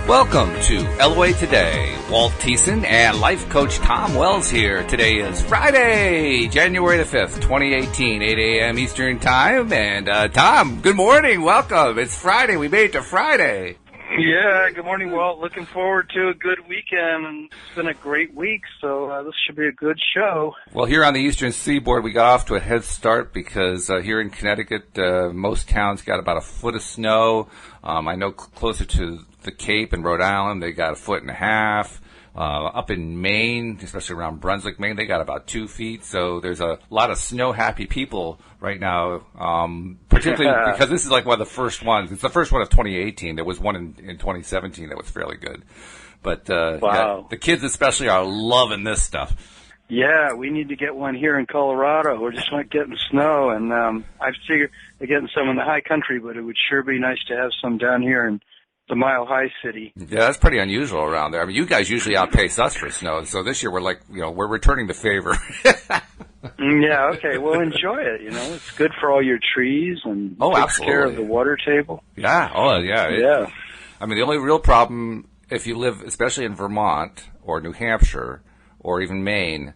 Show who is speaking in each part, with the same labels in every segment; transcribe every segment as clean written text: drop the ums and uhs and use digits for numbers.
Speaker 1: Welcome to LOA Today. Walt Thiessen and life coach Tom Wells here. Today is Friday, January the 5th, 2018, 8 a.m. Eastern Time. And Tom, good morning. Welcome. It's Friday. We made it to Friday.
Speaker 2: Yeah, good morning, Walt. Looking forward to a good weekend. It's been a great week, so this should be a good show.
Speaker 1: Well, here on the Eastern Seaboard, we got off to a head start because here in Connecticut, most towns got about a foot of snow. I know closer to the Cape and Rhode Island, they got 1.5 feet. Up in Maine, especially around Brunswick, Maine, they got about 2 feet. So there's a lot of snow-happy people right now, particularly because this is like one of the first ones. It's the first one of 2018. There was one in 2017 that was fairly good. But
Speaker 2: wow.
Speaker 1: Yeah, the kids especially are loving this stuff.
Speaker 2: Yeah, we need to get one here in Colorado. We're just not getting snow, and I figure they're getting some in the high country, but it would sure be nice to have some down here in the Mile High City.
Speaker 1: Yeah, that's pretty unusual around there. I mean, you guys usually outpace us for snow, so this year we're like, we're returning the favor.
Speaker 2: Yeah, okay. Well, enjoy it. It's good for all your trees and takes care of the water table.
Speaker 1: Yeah. Oh, yeah.
Speaker 2: Yeah.
Speaker 1: I mean, the only real problem, if you live, especially in Vermont or New Hampshire or even Maine,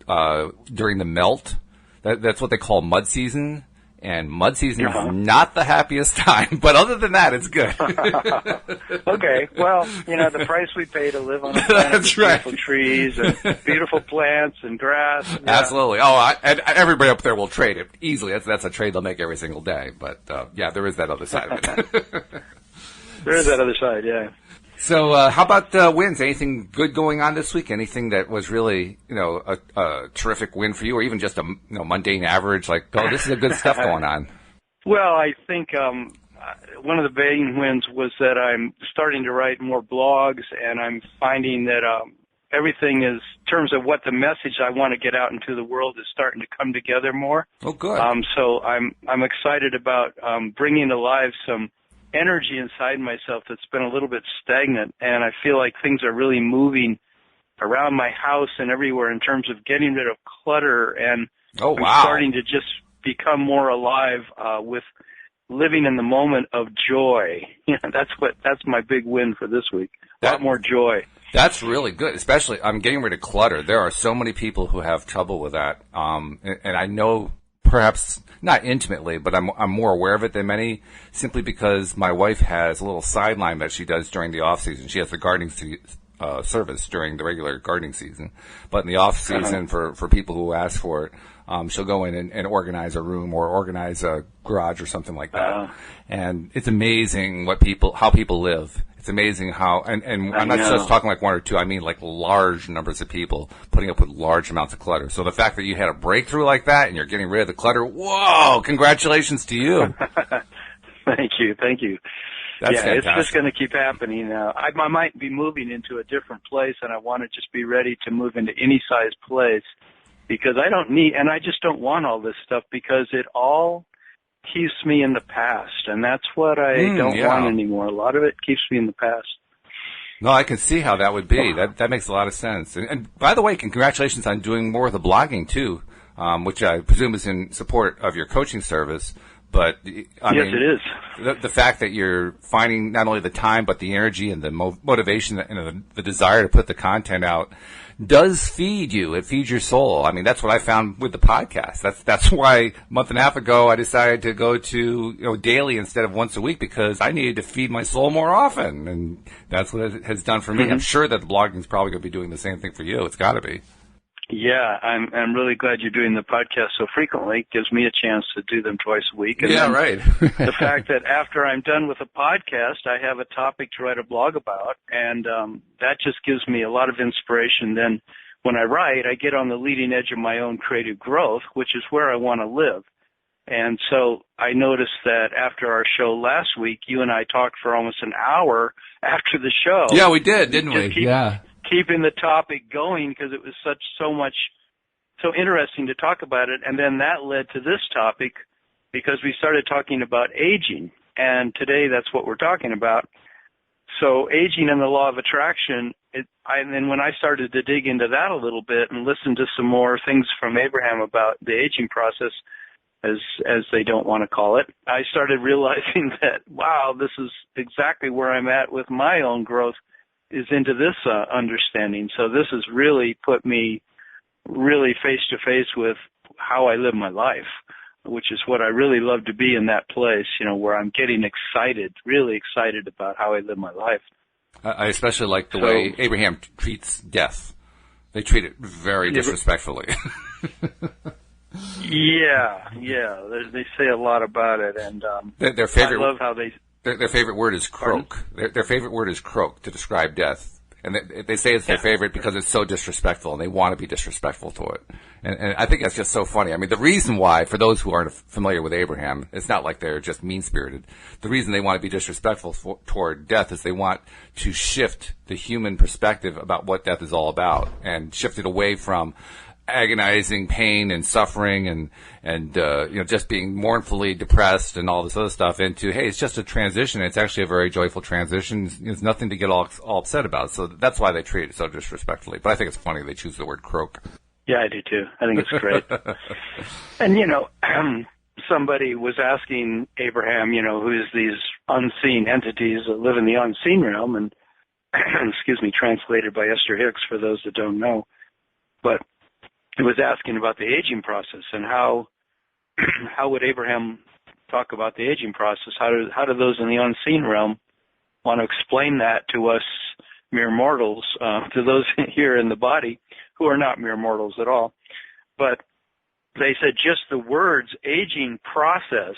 Speaker 1: during the melt, that's what they call mud season. And mud season is not the happiest time, but other than that, it's good.
Speaker 2: Okay, well, the price we pay to live on a planet
Speaker 1: with
Speaker 2: beautiful trees and beautiful plants and grass. Yeah.
Speaker 1: Absolutely. Oh, and everybody up there will trade it easily. That's a trade they'll make every single day. But, yeah, there is that other side of it.
Speaker 2: There is that other side, yeah.
Speaker 1: So, how about wins? Anything good going on this week? Anything that was really, a terrific win for you, or even just a mundane average? Like, oh, this is a good stuff going on.
Speaker 2: Well, I think one of the main wins was that I'm starting to write more blogs, and I'm finding that everything is, in terms of what the message I want to get out into the world, is starting to come together more.
Speaker 1: Oh, good.
Speaker 2: So I'm excited about bringing alive some energy inside myself that's been a little bit stagnant, and I feel like things are really moving around my house and everywhere in terms of getting rid of clutter, and I'm starting to just become more alive with living in the moment of joy. That's my big win for this week. A lot more joy.
Speaker 1: That's really good, especially I'm getting rid of clutter. There are so many people who have trouble with that, and I know perhaps not intimately, but I'm more aware of it than many, simply because my wife has a little sideline that she does during the off season. She has the gardening service during the regular gardening season, but in the off season for people who ask for it, she'll go in and organize a room or organize a garage or something like that. And it's amazing how people live. It's amazing how, and I'm not just talking like one or two, I mean like large numbers of people putting up with large amounts of clutter. So the fact that you had a breakthrough like that and you're getting rid of the clutter, whoa, congratulations to you.
Speaker 2: Thank you.
Speaker 1: That's fantastic.
Speaker 2: It's just going to keep happening now. I might be moving into a different place, and I want to just be ready to move into any size place, because I just don't want all this stuff, because it all keeps me in the past, and that's what I don't want anymore. A lot of it keeps me in the past.
Speaker 1: No, I can see how that would be. That makes a lot of sense. And by the way, congratulations on doing more of the blogging too, which I presume is in support of your coaching service. But
Speaker 2: yes, it is.
Speaker 1: The fact that you're finding not only the time but the energy and the motivation and the desire to put the content out does feed you. It feeds your soul. I mean, that's what I found with the podcast. That's why a month and a half ago I decided to go to daily instead of once a week, because I needed to feed my soul more often, and that's what it has done for me. I'm sure that the blogging is probably going to be doing the same thing for you. It's got to be.
Speaker 2: Yeah, I'm really glad you're doing the podcast so frequently. It gives me a chance to do them twice a week. And
Speaker 1: right.
Speaker 2: The fact that after I'm done with the podcast, I have a topic to write a blog about, and that just gives me a lot of inspiration. Then when I write, I get on the leading edge of my own creative growth, which is where I want to live. And so I noticed that after our show last week, you and I talked for almost an hour after the show.
Speaker 1: Yeah, we did, didn't we?
Speaker 2: Keeping the topic going, because it was so interesting to talk about it. And then that led to this topic, because we started talking about aging, and today that's what we're talking about. So aging and the law of attraction, and then when I started to dig into that a little bit and listen to some more things from Abraham about the aging process, as they don't want to call it, I started realizing that, wow, this is exactly where I'm at with my own growth, is into this understanding. So this has really put me really face to face with how I live my life, which is what I really love to be, in that place, where I'm getting excited, really excited about how I live my life.
Speaker 1: I especially like the way Abraham treats death. They treat it very disrespectfully. Yeah. They say a lot about it, and their favorite.
Speaker 2: I love how they.
Speaker 1: Their favorite word is croak. Their favorite word is croak to describe death, and they say it's their favorite because it's so disrespectful, and they want to be disrespectful to it. And I think that's just so funny. I mean, the reason why, for those who aren't familiar with Abraham, it's not like they're just mean-spirited. The reason they want to be disrespectful toward death is they want to shift the human perspective about what death is all about, and shift it away from agonizing pain and suffering and just being mournfully depressed and all this other stuff into, hey, it's just a transition. It's actually a very joyful transition. There's nothing to get all upset about. So that's why they treat it so disrespectfully. But I think it's funny they choose the word croak.
Speaker 2: Yeah, I do too. I think it's great. And, somebody was asking Abraham, who's these unseen entities that live in the unseen realm, and, translated by Esther Hicks for those that don't know. But it was asking about the aging process, and how would Abraham talk about the aging process? How do those in the unseen realm want to explain that to us mere mortals, to those here in the body who are not mere mortals at all? But they said just the words aging process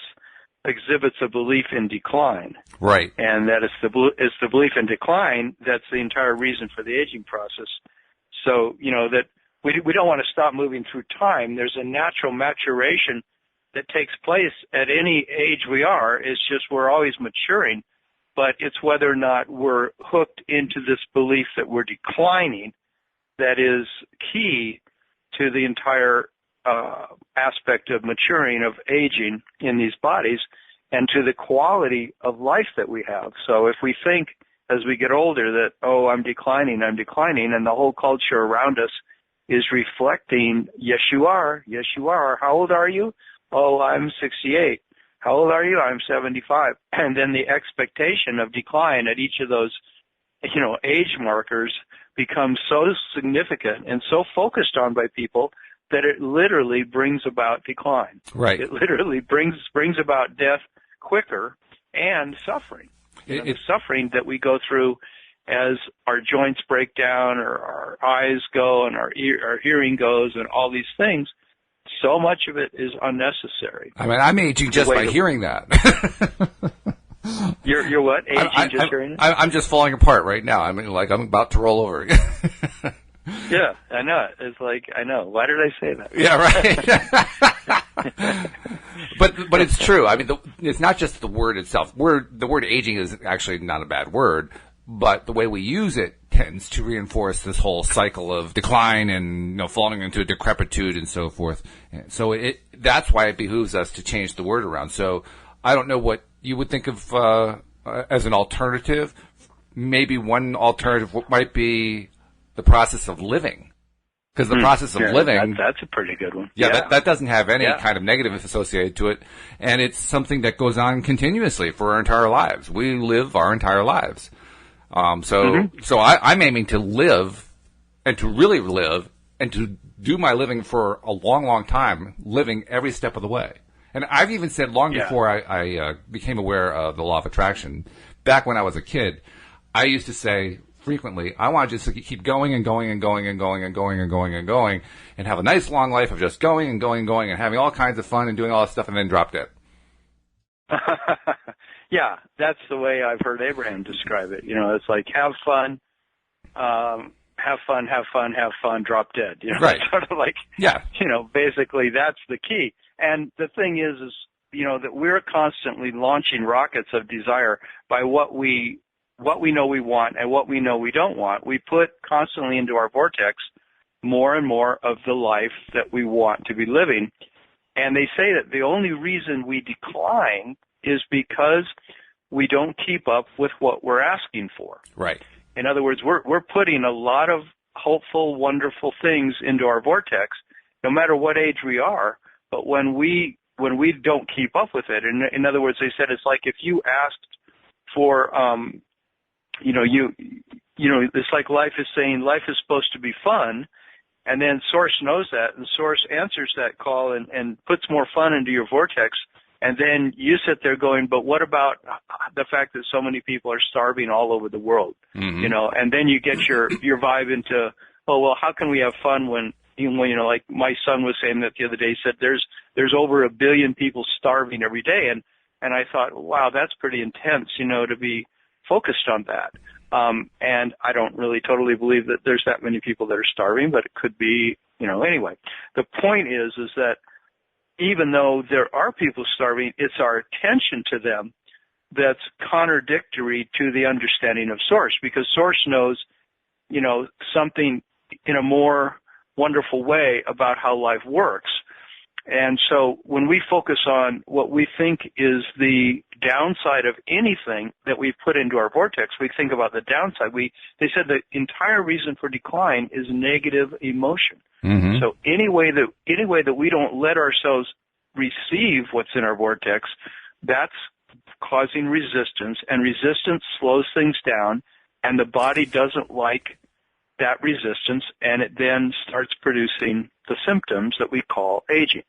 Speaker 2: exhibits a belief in decline.
Speaker 1: Right.
Speaker 2: And that it's the belief in decline that's the entire reason for the aging process. So, that we don't want to stop moving through time. There's a natural maturation that takes place at any age we are. It's just we're always maturing, but it's whether or not we're hooked into this belief that we're declining that is key to the entire aspect of maturing, of aging in these bodies, and to the quality of life that we have. So if we think as we get older that, oh, I'm declining, and the whole culture around us is reflecting, yes, you are. How old are you? Oh, I'm 68. How old are you? I'm 75. And then the expectation of decline at each of those, age markers becomes so significant and so focused on by people that it literally brings about decline.
Speaker 1: Right.
Speaker 2: It literally brings about death quicker and suffering. The suffering that we go through as our joints break down, or our eyes go, and our hearing goes, and all these things, so much of it is unnecessary.
Speaker 1: I mean, I'm aging just by hearing that.
Speaker 2: You're what? Aging just hearing it?
Speaker 1: I'm just falling apart right now. I mean, like I'm about to roll over.
Speaker 2: Yeah, I know. It's like, I know. Why did I say that?
Speaker 1: Yeah, right. But it's true. I mean, it's not just the word itself. The word aging is actually not a bad word, but the way we use it tends to reinforce this whole cycle of decline and falling into a decrepitude and so forth. So that's why it behooves us to change the word around. So I don't know what you would think of as an alternative. Maybe one alternative might be the process of living. Because the process of living...
Speaker 2: That's a pretty good one.
Speaker 1: Yeah. That doesn't have any kind of negative associated to it. And it's something that goes on continuously for our entire lives. We live our entire lives. So I'm aiming to live, and to really live, and to do my living for a long, long time, living every step of the way. And I've even said long before I became aware of the law of attraction, back when I was a kid, I used to say frequently, I want to just keep going and going and going and going and going and going and going and have a nice long life of just going and going and going and having all kinds of fun and doing all that stuff and then drop dead.
Speaker 2: Yeah, that's the way I've heard Abraham describe it. It's like have fun, drop dead.
Speaker 1: Right.
Speaker 2: It's sort of like, basically that's the key. And the thing is that we're constantly launching rockets of desire by what we know we want and what we know we don't want. We put constantly into our vortex more and more of the life that we want to be living. And they say that the only reason we decline is because we don't keep up with what we're asking for.
Speaker 1: Right.
Speaker 2: In other words, we're putting a lot of hopeful, wonderful things into our vortex, no matter what age we are. But when we when we don't keep up with it. In other words, they said it's like if you asked for, it's like life is saying life is supposed to be fun, and then Source knows that, and Source answers that call and puts more fun into your vortex, and then you sit there going, but what about the fact that so many people are starving all over the world, and then you get your vibe into, oh, well, how can we have fun when, like my son was saying that the other day, he said there's over 1 billion people starving every day, and I thought, wow, that's pretty intense, to be focused on that. And I don't really totally believe that there's that many people that are starving, but it could be, anyway. The point is that even though there are people starving, it's our attention to them that's contradictory to the understanding of Source, because Source knows, something in a more wonderful way about how life works. And so when we focus on what we think is the downside of anything that we put into our vortex, we think about the downside. They said the entire reason for decline is negative emotion. Mm-hmm. So any way that we don't let ourselves receive what's in our vortex, that's causing resistance, and resistance slows things down, and the body doesn't like that resistance, and it then starts producing the symptoms that we call aging.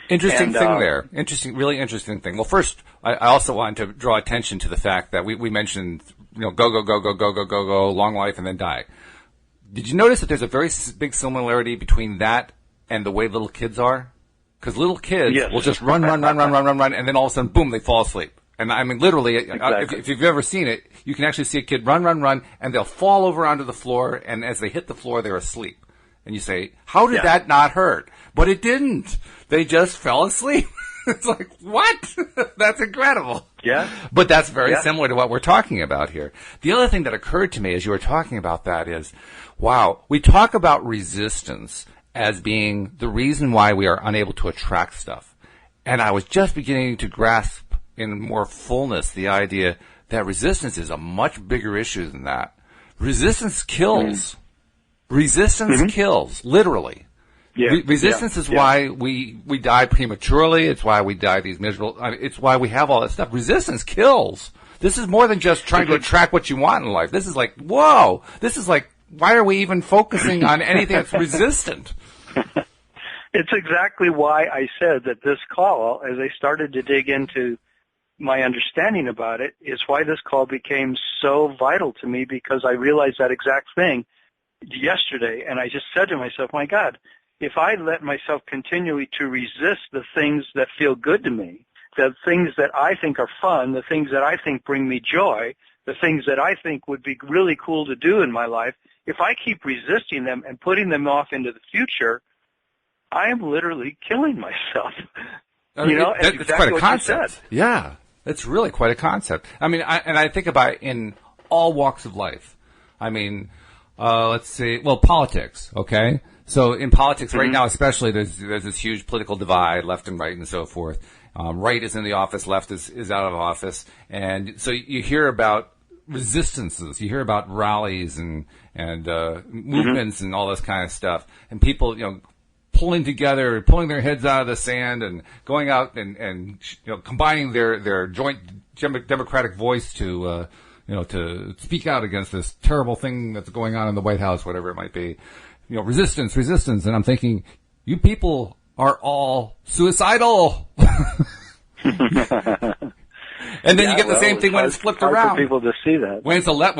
Speaker 1: Interesting thing there. Really interesting thing. Well, first, I also wanted to draw attention to the fact that we mentioned, go, long life and then die. Did you notice that there's a very big similarity between that and the way little kids are? Because little kids will just run, and then all of a sudden, boom, they fall asleep. And I mean, literally, exactly. If you've ever seen it, you can actually see a kid run, and they'll fall over onto the floor, and as they hit the floor, they're asleep. And you say, how did that not hurt? But it didn't. They just fell asleep. It's like, what? That's incredible.
Speaker 2: Yeah.
Speaker 1: But that's very similar to what we're talking about here. The other thing that occurred to me as you were talking about that is, wow, we talk about resistance as being the reason why we are unable to attract stuff. And I was just beginning to grasp in more fullness the idea that resistance is a much bigger issue than that. Resistance kills. Resistance kills, literally. Yeah. Resistance is why we die prematurely. It's why we die these miserable. It's why we have all that stuff. Resistance kills. This is more than just trying to attract what you want in life. This is like, whoa. This is like, why are we even focusing on anything that's resistant?
Speaker 2: It's exactly why I said that this call, as I started to dig into my understanding about it, is why this call became so vital to me, because I realized that exact thing yesterday, and I just said to myself, my God, if I let myself continually to resist the things that feel good to me, the things that I think are fun, the things that I think bring me joy, the things that I think would be really cool to do in my life, if I keep resisting them and putting them off into the future, I am literally killing myself.
Speaker 1: It's
Speaker 2: exactly
Speaker 1: quite a concept. Yeah, it's really quite a concept. I mean, I think about it in all walks of life. I mean, let's see. Well, politics. Okay, so in politics right now, especially, there's this huge political divide, left and right, and so forth. Right is in the office, left is out of office, and so you hear about resistances. You hear about rallies and movements and all this kind of stuff, and people, pulling together, pulling their heads out of the sand, and going out and combining their joint democratic voice to speak out against this terrible thing that's going on in the White House, whatever it might be. Resistance. And I'm thinking, you people are all suicidal. And then you get the same thing when it's flipped around.
Speaker 2: For people to see that.
Speaker 1: When it's the left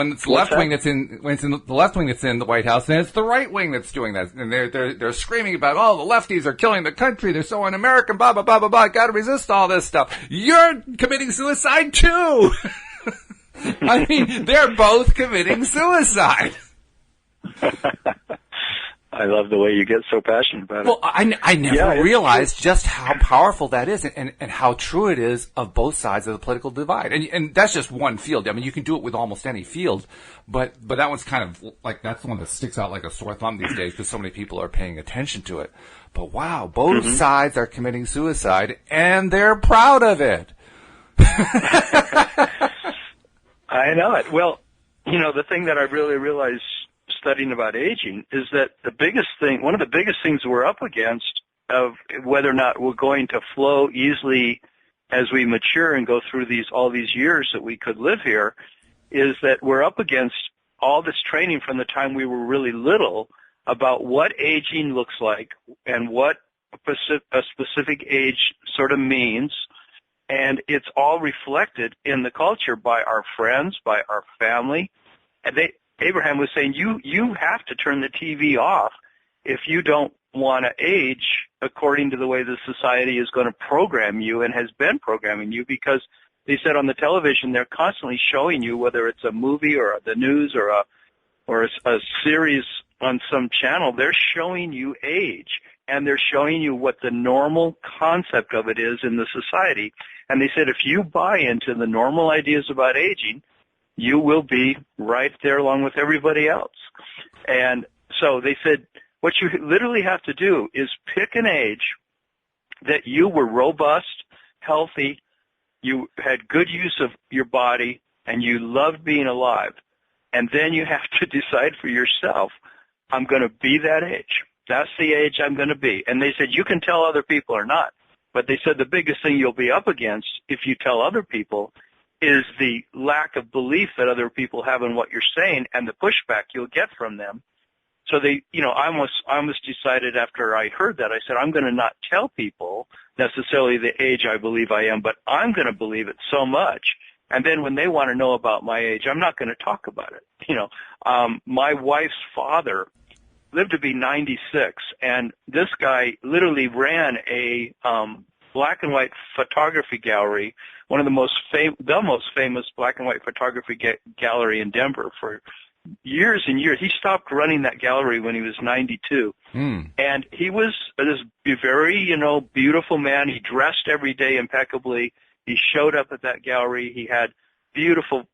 Speaker 1: wing that's in the White House, then it's the right wing that's doing that, and they're screaming about, the lefties are killing the country, they're so un-American, blah blah blah blah blah. Got to resist all this stuff. You're committing suicide too. I mean, they're both committing suicide.
Speaker 2: I love the way you get so passionate about it.
Speaker 1: Well, I never realized just how powerful that is and how true it is of both sides of the political divide. And that's just one field. I mean, you can do it with almost any field, but that one's kind of like, that's the one that sticks out like a sore thumb these days because so many people are paying attention to it. But wow, both sides are committing suicide and they're proud of it.
Speaker 2: I know it. Well, the thing that I really realized studying about aging is that one of the biggest things we're up against of whether or not we're going to flow easily as we mature and go through all these years that we could live here, is that we're up against all this training from the time we were really little about what aging looks like and what a specific age sort of means. And it's all reflected in the culture by our friends, by our family. And Abraham was saying, you have to turn the TV off if you don't want to age according to the way the society is going to program you and has been programming you, because they said on the television they're constantly showing you, whether it's a movie or the news or a series on some channel, they're showing you age, and they're showing you what the normal concept of it is in the society. And they said if you buy into the normal ideas about aging, you will be right there along with everybody else. And so they said what you literally have to do is pick an age that you were robust, healthy, you had good use of your body, and you loved being alive. And then you have to decide for yourself, I'm going to be that age. That's the age I'm going to be. And they said you can tell other people or not. But they said the biggest thing you'll be up against if you tell other people is the lack of belief that other people have in what you're saying and the pushback you'll get from them. So I almost decided after I heard that, I said, I'm going to not tell people necessarily the age I believe I am, but I'm going to believe it so much. And then when they want to know about my age, I'm not going to talk about it. My wife's father lived to be 96, and this guy literally ran a black and white photography gallery, one of the most famous black and white photography gallery in Denver for years and years. He stopped running that gallery when he was 92. And he was this very, beautiful man. He dressed every day impeccably. He showed up at that gallery. He had beautiful,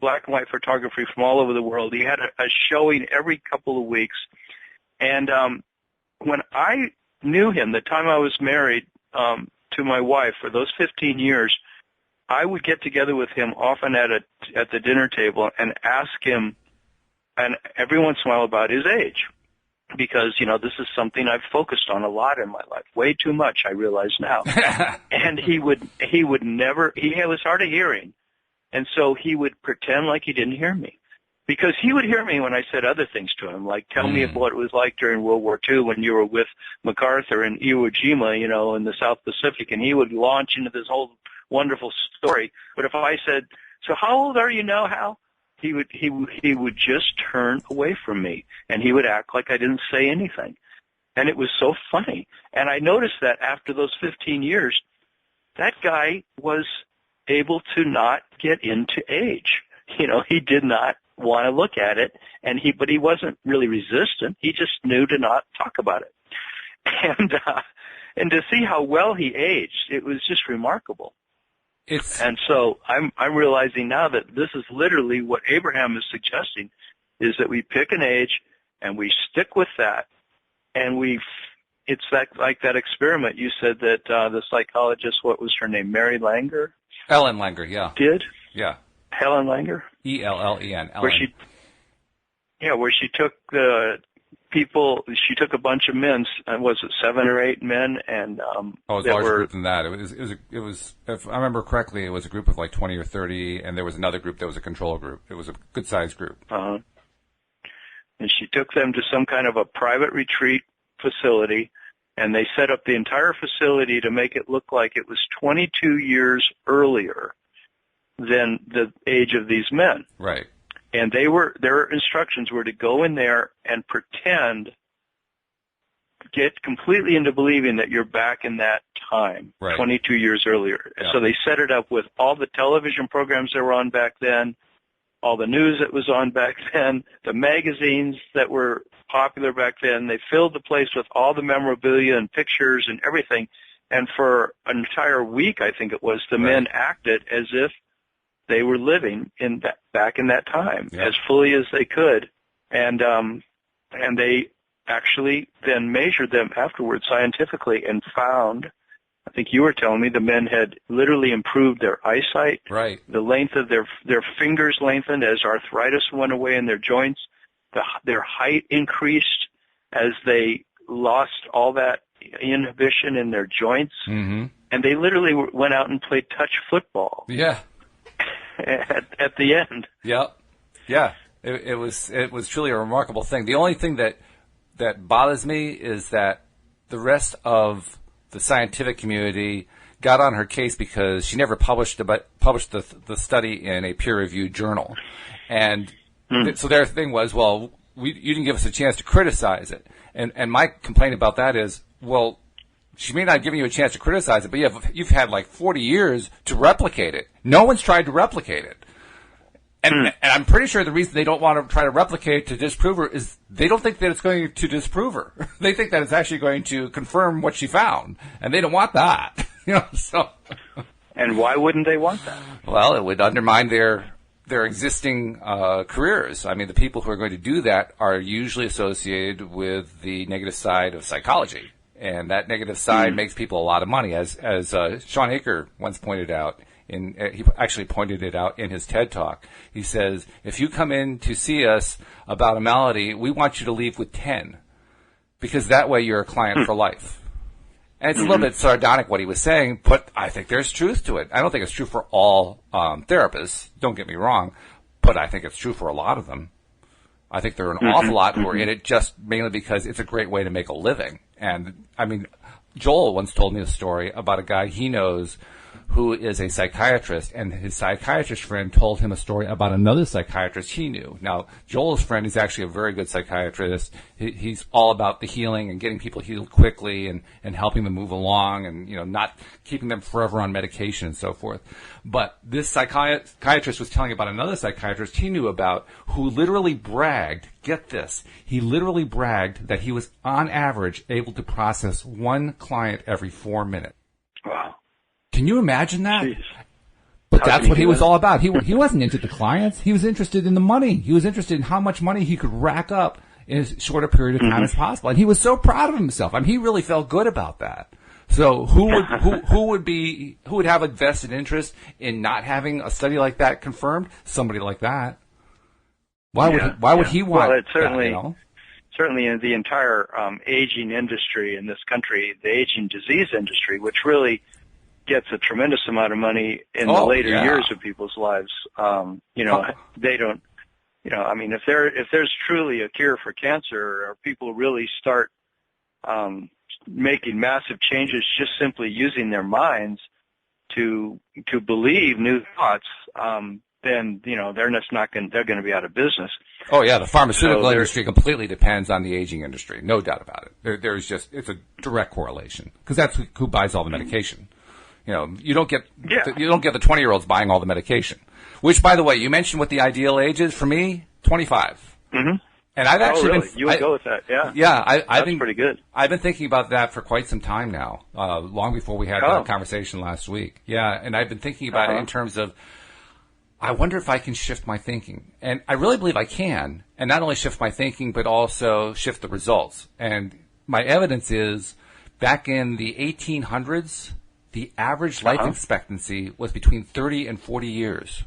Speaker 2: black and white photography from all over the world. He had a showing every couple of weeks. And when I knew him, the time I was married to my wife for those 15 years, I would get together with him often at the dinner table and ask him, and every once in a while, about his age, because this is something I've focused on a lot in my life, way too much, I realize now. And he would never. He was hard of hearing, and so he would pretend like he didn't hear me, because he would hear me when I said other things to him, like tell me what it was like during World War II when you were with MacArthur in Iwo Jima, in the South Pacific, and he would launch into this whole wonderful story. But if I said, "So how old are you now, Hal?" He would just turn away from me, and he would act like I didn't say anything. And it was so funny. And I noticed that after those 15 years, that guy was able to not get into age. He did not want to look at it, but he wasn't really resistant. He just knew to not talk about it. And to see how well he aged, it was just remarkable. And so I'm realizing now that this is literally what Abraham is suggesting, is that we pick an age and we stick with that, and it's like that experiment you said that the psychologist, what was her name, Mary Langer?
Speaker 1: Ellen Langer, yeah.
Speaker 2: Did?
Speaker 1: Yeah.
Speaker 2: Helen Langer?
Speaker 1: Ellen.
Speaker 2: Where she took the people, she took a bunch of men, was it 7 or 8 men? And
Speaker 1: it was a larger group than that. It was, if I remember correctly, it was a group of like 20 or 30, and there was another group that was a control group. It was a good-sized group.
Speaker 2: And she took them to some kind of a private retreat facility, and they set up the entire facility to make it look like it was 22 years earlier than the age of these men.
Speaker 1: Right.
Speaker 2: And their instructions were to go in there and get completely into believing that you're back in that time, right, 22 years earlier. Yeah. So they set it up with all the television programs that were on back then, all the news that was on back then, the magazines that were popular back then. They filled the place with all the memorabilia and pictures and everything. And for an entire week, I think it was, the men acted as if they were living back in that time, as fully as they could, and they actually then measured them afterwards scientifically and found, I think you were telling me, the men had literally improved their eyesight.
Speaker 1: Right.
Speaker 2: The length of their fingers lengthened as arthritis went away in their joints. Their height increased as they lost all that inhibition in their joints,
Speaker 1: Mm-hmm.
Speaker 2: and they literally went out and played touch football.
Speaker 1: Yeah.
Speaker 2: At the end.
Speaker 1: Yep. Yeah. It was truly a remarkable thing. The only thing that bothers me is that the rest of the scientific community got on her case because she never published the study in a peer-reviewed journal, and so their thing was, well, you didn't give us a chance to criticize it, and my complaint about that is, well, she may not have given you a chance to criticize it, but you've had like 40 years to replicate it. No one's tried to replicate it. And I'm pretty sure the reason they don't want to try to replicate to disprove her is they don't think that it's going to disprove her. They think that it's actually going to confirm what she found, and they don't want that. So.
Speaker 2: And why wouldn't they want that?
Speaker 1: Well, it would undermine their existing careers. I mean, the people who are going to do that are usually associated with the negative side of psychology, and that negative side makes people a lot of money, as Sean Aker once pointed out. He actually pointed it out in his TED Talk. He says, if you come in to see us about a malady, we want you to leave with 10, because that way you're a client for life. And it's a little bit sardonic what he was saying, but I think there's truth to it. I don't think it's true for all therapists, don't get me wrong, but I think it's true for a lot of them. I think there are an awful lot who are in it just mainly because it's a great way to make a living. And, I mean, Joel once told me a story about a guy he knows who is a psychiatrist, and his psychiatrist friend told him a story about another psychiatrist he knew. Now, Joel's friend is actually a very good psychiatrist. He's all about the healing and getting people healed quickly and helping them move along and, not keeping them forever on medication and so forth. But this psychiatrist was telling about another psychiatrist he knew about who literally bragged, get this, he literally bragged that he was on average able to process one client every 4 minutes.
Speaker 2: Wow.
Speaker 1: Can you imagine that?
Speaker 2: Jeez.
Speaker 1: But that's what he was all about. He wasn't into the clients. He was interested in the money. He was interested in how much money he could rack up in as short a period of time as possible. And he was so proud of himself. I mean, he really felt good about that. So who would have a vested interest in not having a study like that confirmed? Somebody like that. Why would he want?
Speaker 2: Well, it's certainly
Speaker 1: that,
Speaker 2: certainly in the entire aging industry in this country, the aging disease industry, which really gets a tremendous amount of money in the later years of people's lives. They don't, I mean, if there's truly a cure for cancer, or people really start making massive changes just simply using their minds to believe new thoughts, then they're going to be out of business.
Speaker 1: Oh yeah, the pharmaceutical industry completely depends on the aging industry, no doubt about it. It's a direct correlation because that's who buys all the medication. You don't get the 20-year-olds buying all the medication. Which, by the way, you mentioned what the ideal age is. For me, 25. Mm-hmm. And I've actually
Speaker 2: really? You would go with that, yeah.
Speaker 1: Yeah,
Speaker 2: that's pretty good.
Speaker 1: I've been thinking about that for quite some time now, long before we had that conversation last week. Yeah, and I've been thinking about it in terms of, I wonder if I can shift my thinking. And I really believe I can. And not only shift my thinking, but also shift the results. And my evidence is, back in the 1800s, the average life expectancy was between 30 and 40 years.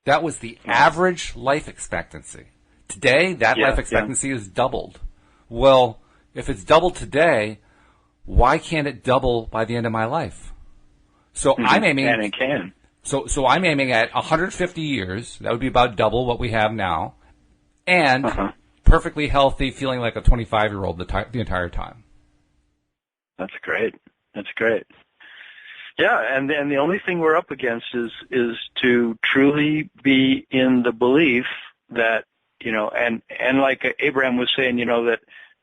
Speaker 1: That was the average life expectancy. Today, that life expectancy is doubled. Well, if it's doubled today, why can't it double by the end of my life? So I'm aiming.
Speaker 2: And it can.
Speaker 1: So I'm aiming at 150 years. That would be about double what we have now, and perfectly healthy, feeling like a 25-year-old the entire time.
Speaker 2: That's great. That's great. Yeah, and the only thing we're up against is to truly be in the belief that, and like Abraham was saying, that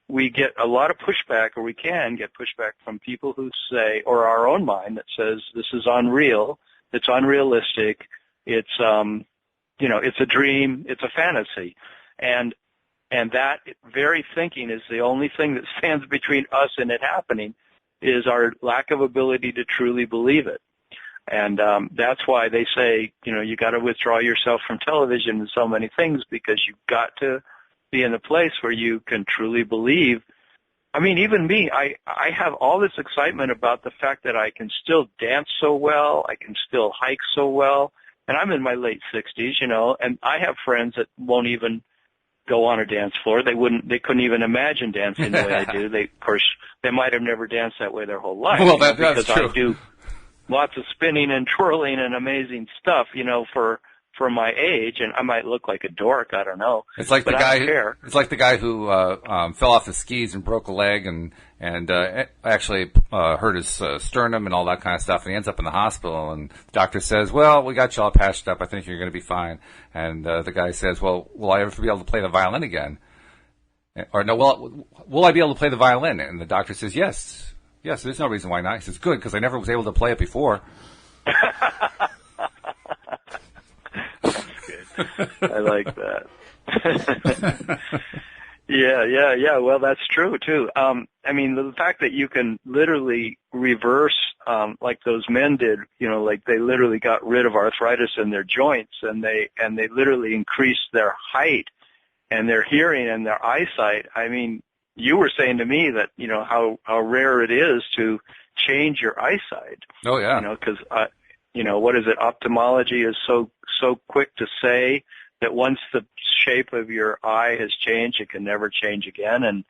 Speaker 2: we get a lot of pushback, or we can get pushback from people who say, or our own mind that says this is unreal, it's unrealistic, it's it's a dream, it's a fantasy, and that very thinking is the only thing that stands between us and it happening. Is our lack of ability to truly believe it. And that's why they say, you got to withdraw yourself from television and so many things, because you've got to be in a place where you can truly believe. I mean, even me, I have all this excitement about the fact that I can still dance so well, I can still hike so well, and I'm in my late 60s, and I have friends that won't even go on a dance floor. They couldn't even imagine dancing the way I do. Of course, they might have never danced that way their whole life.
Speaker 1: Well, that's
Speaker 2: because
Speaker 1: true.
Speaker 2: I do lots of spinning and twirling and amazing stuff, for my age, and I might look like a dork. I don't know.
Speaker 1: It's like
Speaker 2: but
Speaker 1: the guy.
Speaker 2: I don't care.
Speaker 1: It's like the guy who fell off his skis and broke a leg, and actually hurt his sternum and all that kind of stuff. And he ends up in the hospital, and the doctor says, "Well, we got you all patched up. I think you're going to be fine." And the guy says, "Well, will I ever be able to play the violin again?" Or no, will I be able to play the violin? And the doctor says, "Yes, yes. There's no reason why not." He says, "Good, because I never was able to play it before."
Speaker 2: I like that. Yeah. Well, that's true too. The fact that you can literally reverse, like those men did, like they literally got rid of arthritis in their joints, and they literally increased their height and their hearing and their eyesight. I mean, you were saying to me that, how rare it is to change your eyesight.
Speaker 1: Oh yeah.
Speaker 2: Because what is it? Ophthalmology is so quick to say that once the shape of your eye has changed, it can never change again.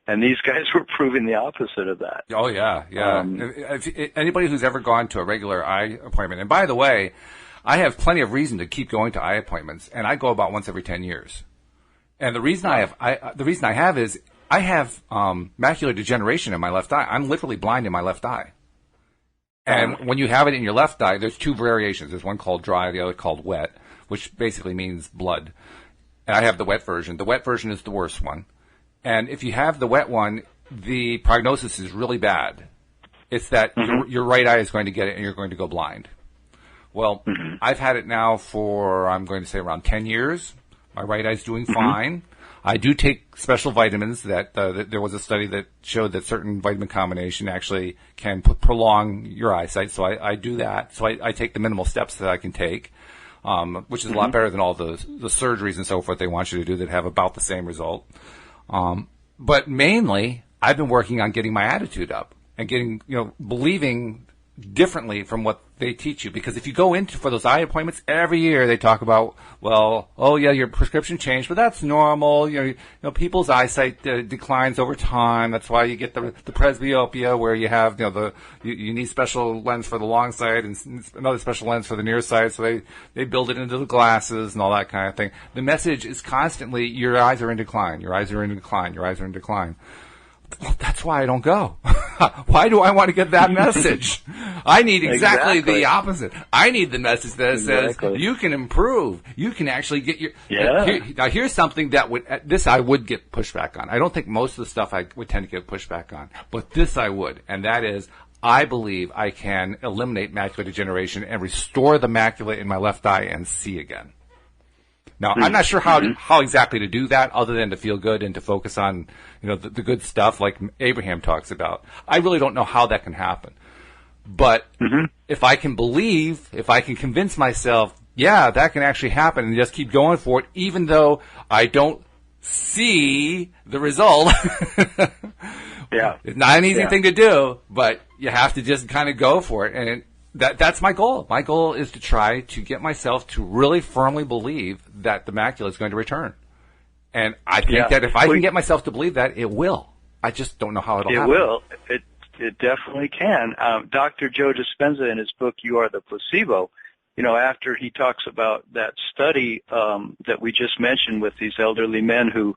Speaker 2: And these guys were proving the opposite of that.
Speaker 1: Oh yeah. If anybody who's ever gone to a regular eye appointment, and by the way, I have plenty of reason to keep going to eye appointments, and I go about once every 10 years. And the reason I have is I have macular degeneration in my left eye. I'm literally blind in my left eye. And when you have it in your left eye, there's two variations. There's one called dry, the other called wet, which basically means blood. And I have the wet version. The wet version is the worst one. And if you have the wet one, the prognosis is really bad. It's that your right eye is going to get it and you're going to go blind. Well, I've had it now for, I'm going to say, around 10 years. My right eye's doing fine. I do take special vitamins that there was a study that showed that certain vitamin combination actually can prolong your eyesight. So I do that. So I take the minimal steps that I can take, which is a lot better than all the surgeries and so forth they want you to do that have about the same result. But mainly, I've been working on getting my attitude up and getting, believing differently from what they teach you. Because if you go for those eye appointments, every year they talk about, well, oh yeah, your prescription changed, but that's normal. People's eyesight declines over time. That's why you get the presbyopia, where you have, you need special lens for the long side and another special lens for the near side. So they build it into the glasses and all that kind of thing. The message is constantly, your eyes are in decline. Your eyes are in decline. Your eyes are in decline. Well, that's why I don't go. Why do I want to get that message? I need exactly the opposite. I need the message that says you can improve. You can actually get your.
Speaker 2: Yeah.
Speaker 1: Now here's something that I would get pushback on. I don't think most of the stuff I would tend to get pushback on, but this I would, and that is, I believe I can eliminate macular degeneration and restore the macula in my left eye and see again. Now, I'm not sure how exactly to do that, other than to feel good and to focus on, the good stuff like Abraham talks about. I really don't know how that can happen. But if I can convince myself, yeah, that can actually happen, and just keep going for it, even though I don't see the result.
Speaker 2: Yeah.
Speaker 1: It's not an easy thing to do, but you have to just kind of go for it. And that's my goal. My goal is to try to get myself to really firmly believe that the macula is going to return. And I think that if I can get myself to believe that, it will. I just don't know how it'll happen.
Speaker 2: It will. It definitely can. Dr. Joe Dispenza, in his book, You Are the Placebo, after he talks about that study that we just mentioned with these elderly men who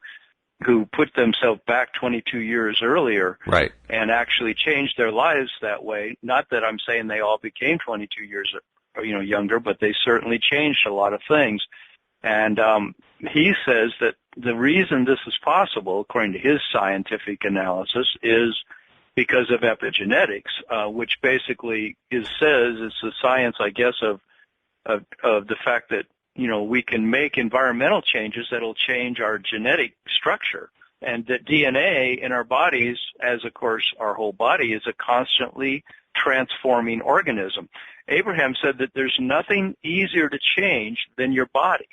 Speaker 2: put themselves back 22 years earlier,
Speaker 1: right,
Speaker 2: and actually changed their lives that way. Not that I'm saying they all became 22 years, younger, but they certainly changed a lot of things. And he says that the reason this is possible, according to his scientific analysis, is because of epigenetics, which basically says it's the science, I guess, of the fact that we can make environmental changes that'll change our genetic structure, and that DNA in our bodies, as of course our whole body, is a constantly transforming organism. Abraham said that there's nothing easier to change than your body.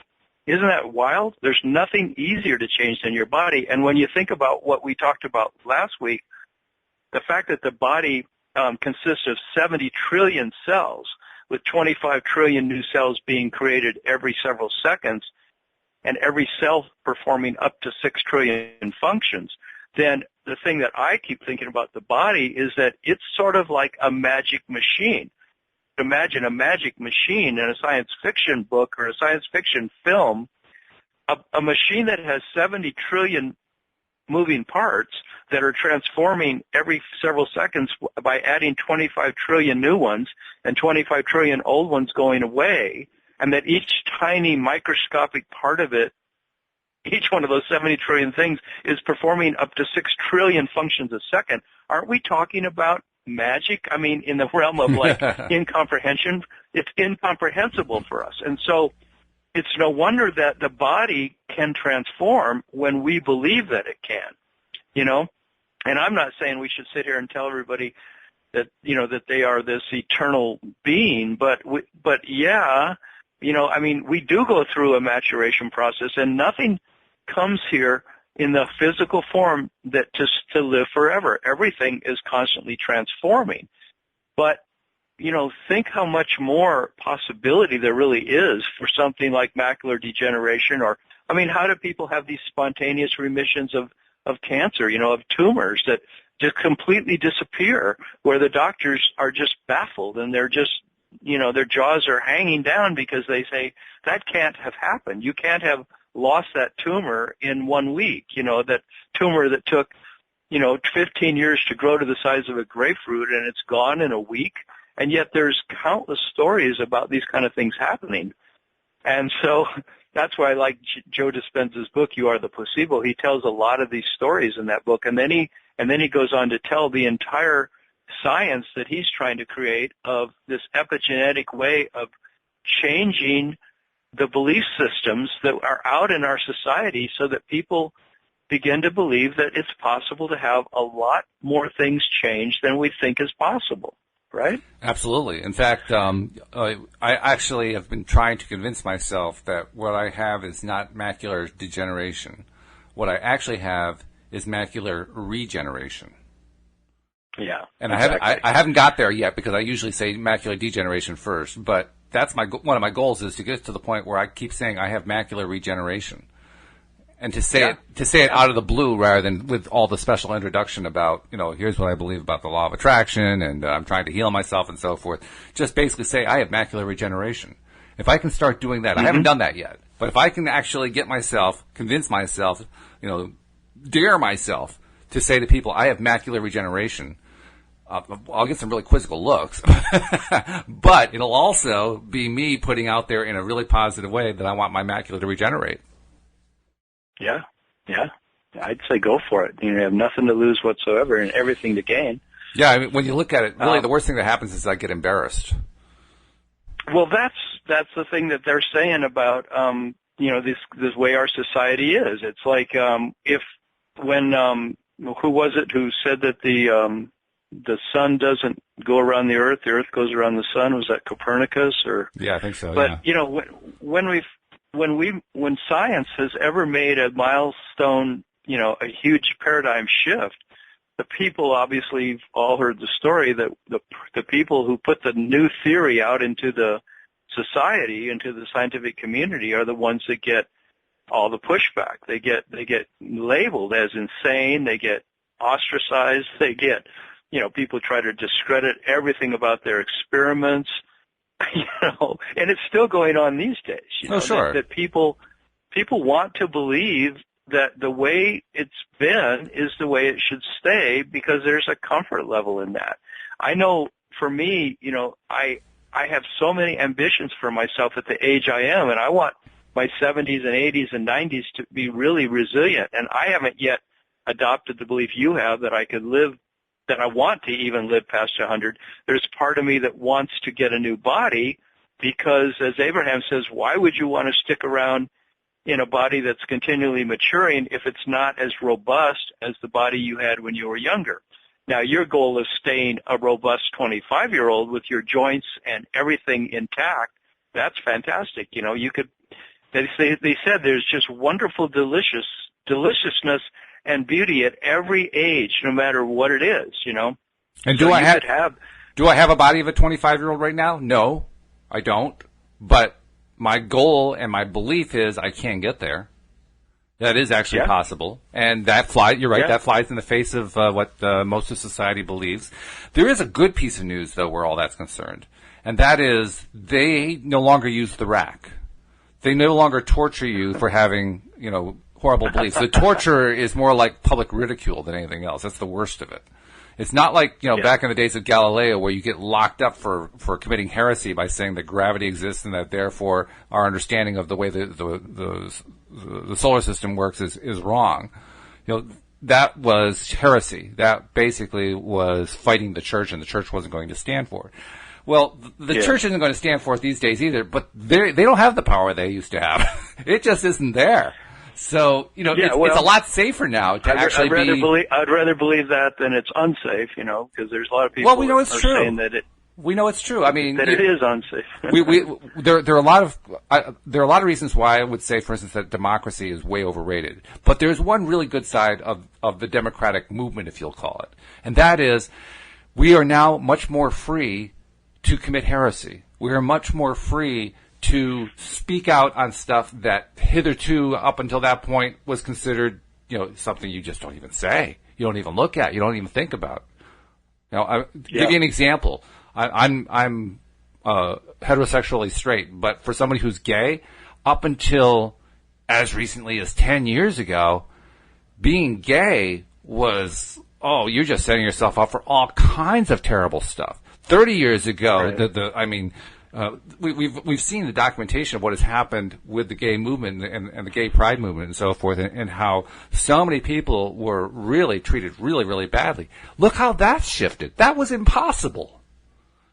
Speaker 2: Isn't that wild? There's nothing easier to change than your body. And when you think about what we talked about last week, the fact that the body consists of 70 trillion cells, with 25 trillion new cells being created every several seconds, and every cell performing up to 6 trillion functions, then the thing that I keep thinking about the body is that it's sort of like a magic machine. Imagine a magic machine in a science fiction book or a science fiction film, a machine that has 70 trillion moving parts that are transforming every several seconds by adding 25 trillion new ones and 25 trillion old ones going away, and that each tiny microscopic part of it, each one of those 70 trillion things, is performing up to 6 trillion functions a second. Aren't we talking about magic? I mean, in the realm of like incomprehension, it's incomprehensible for us. And so it's no wonder that the body can transform when we believe that it can, you know? And I'm not saying we should sit here and tell everybody that, you know, that they are this eternal being, but yeah, you know, I mean, we do go through a maturation process, and nothing comes here in the physical form that just to live forever. Everything is constantly transforming. But, you know, think how much more possibility there really is for something like macular degeneration, or, I mean, how do people have these spontaneous remissions of cancer, you know, of tumors that just completely disappear, where the doctors are just baffled and they're just, you know, their jaws are hanging down because they say, that can't have happened. You can't have lost that tumor in 1 week, you know, that tumor that took, you know, 15 years to grow to the size of a grapefruit, and it's gone in a week. And yet there's countless stories about these kind of things happening. And so that's why I like Joe Dispenza's book, You Are the Placebo. He tells a lot of these stories in that book, and then he goes on to tell the entire science that he's trying to create of this epigenetic way of changing the belief systems that are out in our society so that people begin to believe that it's possible to have a lot more things change than we think is possible, right?
Speaker 1: Absolutely. In fact, I actually have been trying to convince myself that what I have is not macular degeneration. What I actually have is macular regeneration.
Speaker 2: Yeah,
Speaker 1: and
Speaker 2: exactly.
Speaker 1: I haven't got there yet, because I usually say macular degeneration first. But that's one of my goals, is to get to the point where I keep saying I have macular regeneration, and to say it out of the blue rather than with all the special introduction about, you know, here's what I believe about the law of attraction, and I'm trying to heal myself and so forth. Just basically say I have macular regeneration. If I can start doing that, I haven't done that yet, but if I can actually convince myself, you know, dare myself to say to people, I have macular regeneration, I'll get some really quizzical looks, but it'll also be me putting out there in a really positive way that I want my macula to regenerate.
Speaker 2: Yeah. I'd say go for it. You have nothing to lose whatsoever and everything to gain.
Speaker 1: Yeah, I mean, when you look at it, really the worst thing that happens is I get embarrassed.
Speaker 2: Well, that's the thing that they're saying about, you know, this way our society is. It's like who was it who said that the sun doesn't go around the earth goes around the sun? Was that Copernicus? Or
Speaker 1: yeah, I think so.
Speaker 2: But
Speaker 1: yeah.
Speaker 2: You know, when science has ever made a milestone, you know, a huge paradigm shift, the people obviously all heard the story that the people who put the new theory out into the society, into the scientific community, are the ones that get all the pushback. They get labeled as insane. They get ostracized. They get, you know, people try to discredit everything about their experiments, you know, and it's still going on these days. You know,
Speaker 1: sure.
Speaker 2: That people want to believe that the way it's been is the way it should stay, because there's a comfort level in that. I know for me, you know, I have so many ambitions for myself at the age I am, and I want my 70s and 80s and 90s to be really resilient, and I haven't yet adopted the belief you have that I could live, that I want to even live past 100. There's part of me that wants to get a new body, because as Abraham says, why would you want to stick around in a body that's continually maturing if it's not as robust as the body you had when you were younger? Now, your goal is staying a robust 25-year-old with your joints and everything intact. That's fantastic. You know, you could, they said there's just wonderful deliciousness and beauty at every age, no matter what it is, you know.
Speaker 1: And do I have a body of a 25-year-old right now? No, I don't. But my goal and my belief is I can get there. That is actually possible, and that flies. You're right. That flies in the face of what most of society believes. There is a good piece of news, though, where all that's concerned, and that is they no longer use the rack. They no longer torture you for having, horrible beliefs. The torture is more like public ridicule than anything else. That's the worst of it. It's not like, back in the days of Galileo where you get locked up for committing heresy by saying that gravity exists and that therefore our understanding of the way the solar system works is wrong. That was heresy. That basically was fighting the church, and the church wasn't going to stand for it. Well, the church isn't going to stand for it these days either, but they don't have the power they used to have. It just isn't there. So, it's a lot safer now to
Speaker 2: I'd rather believe that than it's unsafe, because there's a lot of people
Speaker 1: we know it's true.
Speaker 2: Saying that
Speaker 1: we know it's true. I mean,
Speaker 2: that it is unsafe.
Speaker 1: There are a lot of reasons why I would say, for instance, that democracy is way overrated. But there's one really good side of the democratic movement, if you'll call it, and that is we are now much more free to commit heresy. We are much more free to speak out on stuff that hitherto, up until that point, was considered, something you just don't even say. You don't even look at. You don't even think about. I'll give you an example. I'm heterosexually straight, but for somebody who's gay, up until as recently as 10 years ago, being gay was, you're just setting yourself up for all kinds of terrible stuff. 30 years ago, we've seen the documentation of what has happened with the gay movement and the gay pride movement and so forth, and how so many people were really treated really, really badly. Look how that's shifted. That was impossible.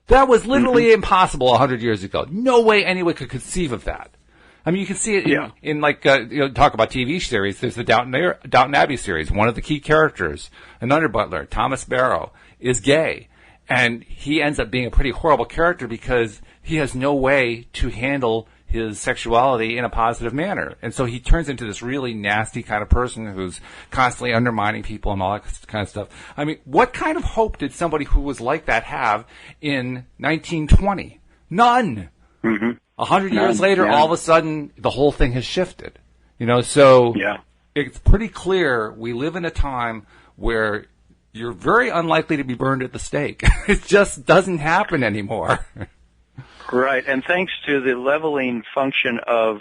Speaker 1: That was literally impossible 100 years ago. No way anyone could conceive of that. I mean, you can see it in talk about TV series. There's the Downton Abbey series. One of the key characters, an under butler, Thomas Barrow, is gay. And he ends up being a pretty horrible character because he has no way to handle his sexuality in a positive manner. And so he turns into this really nasty kind of person who's constantly undermining people and all that kind of stuff. I mean, what kind of hope did somebody who was like that have in 1920? None. 100 years later, all of a sudden, the whole thing has shifted. So it's pretty clear we live in a time where you're very unlikely to be burned at the stake. It just doesn't happen anymore.
Speaker 2: Right, and thanks to the leveling function of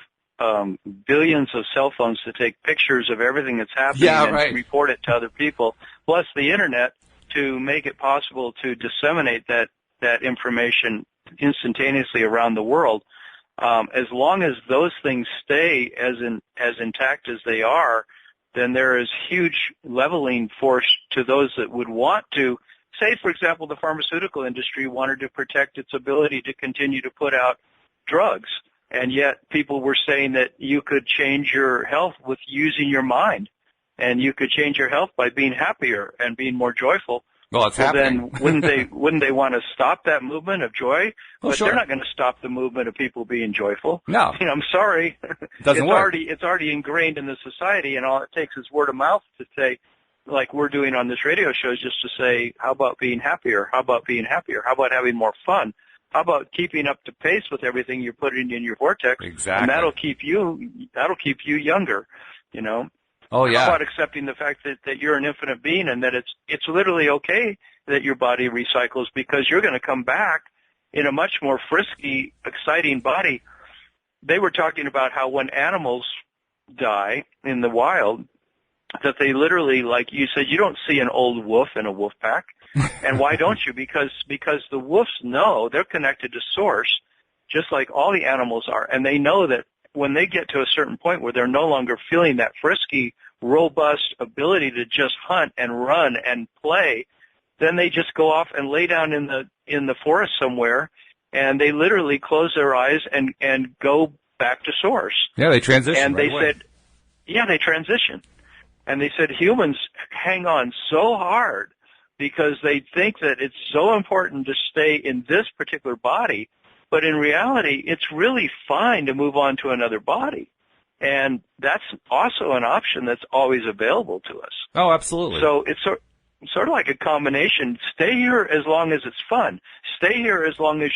Speaker 2: billions of cell phones to take pictures of everything that's happening and report it to other people, plus the Internet to make it possible to disseminate that information instantaneously around the world, as long as those things stay as intact as they are, then there is huge leveling force to those that would want to. Say, for example, the pharmaceutical industry wanted to protect its ability to continue to put out drugs, and yet people were saying that you could change your health with using your mind, and you could change your health by being happier and being more joyful.
Speaker 1: Well, it's happening.
Speaker 2: Then wouldn't they want to stop that movement of joy? But
Speaker 1: sure.
Speaker 2: They're not going to stop the movement of people being joyful.
Speaker 1: No.
Speaker 2: I'm sorry.
Speaker 1: Doesn't work.
Speaker 2: It's already ingrained in the society, and all it takes is word of mouth to say, like we're doing on this radio show, is just to say, how about being happier? How about being happier? How about having more fun? How about keeping up to pace with everything you're putting in your vortex?
Speaker 1: Exactly.
Speaker 2: And that'll keep you younger,
Speaker 1: Oh, yeah.
Speaker 2: How about accepting the fact that you're an infinite being and that it's literally okay that your body recycles, because you're going to come back in a much more frisky, exciting body. They were talking about how when animals die in the wild, that they literally, like you said, you don't see an old wolf in a wolf pack. And why don't you? Because the wolves know they're connected to source, just like all the animals are. And they know that when they get to a certain point where they're no longer feeling that frisky, robust ability to just hunt and run and play, then they just go off and lay down in the forest somewhere, and they literally close their eyes and go back to source.
Speaker 1: Yeah, they transition.
Speaker 2: And they said, they transition. And they said humans hang on so hard because they think that it's so important to stay in this particular body, but in reality, it's really fine to move on to another body. And that's also an option that's always available to us.
Speaker 1: Oh, absolutely.
Speaker 2: So sort of like a combination. Stay here as long as it's fun. Stay here as long as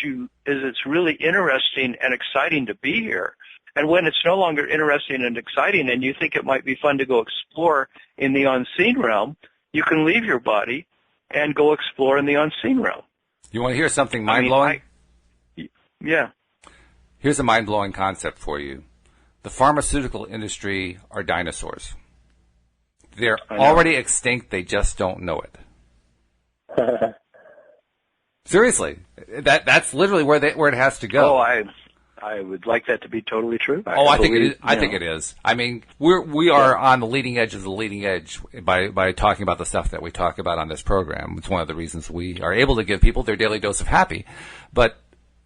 Speaker 2: it's really interesting and exciting to be here. And when it's no longer interesting and exciting and you think it might be fun to go explore in the unseen realm, you can leave your body and go explore in the unseen realm.
Speaker 1: You want to hear something mind-blowing?
Speaker 2: Yeah.
Speaker 1: Here's a mind-blowing concept for you. The pharmaceutical industry are dinosaurs. They're already extinct. They just don't know it. Seriously, that's literally where it has to go.
Speaker 2: Oh, I would like that to be totally true.
Speaker 1: I think it is. I think it is. I mean, we are on the leading edge of the leading edge by talking about the stuff that we talk about on this program. It's one of the reasons we are able to give people their daily dose of happy. But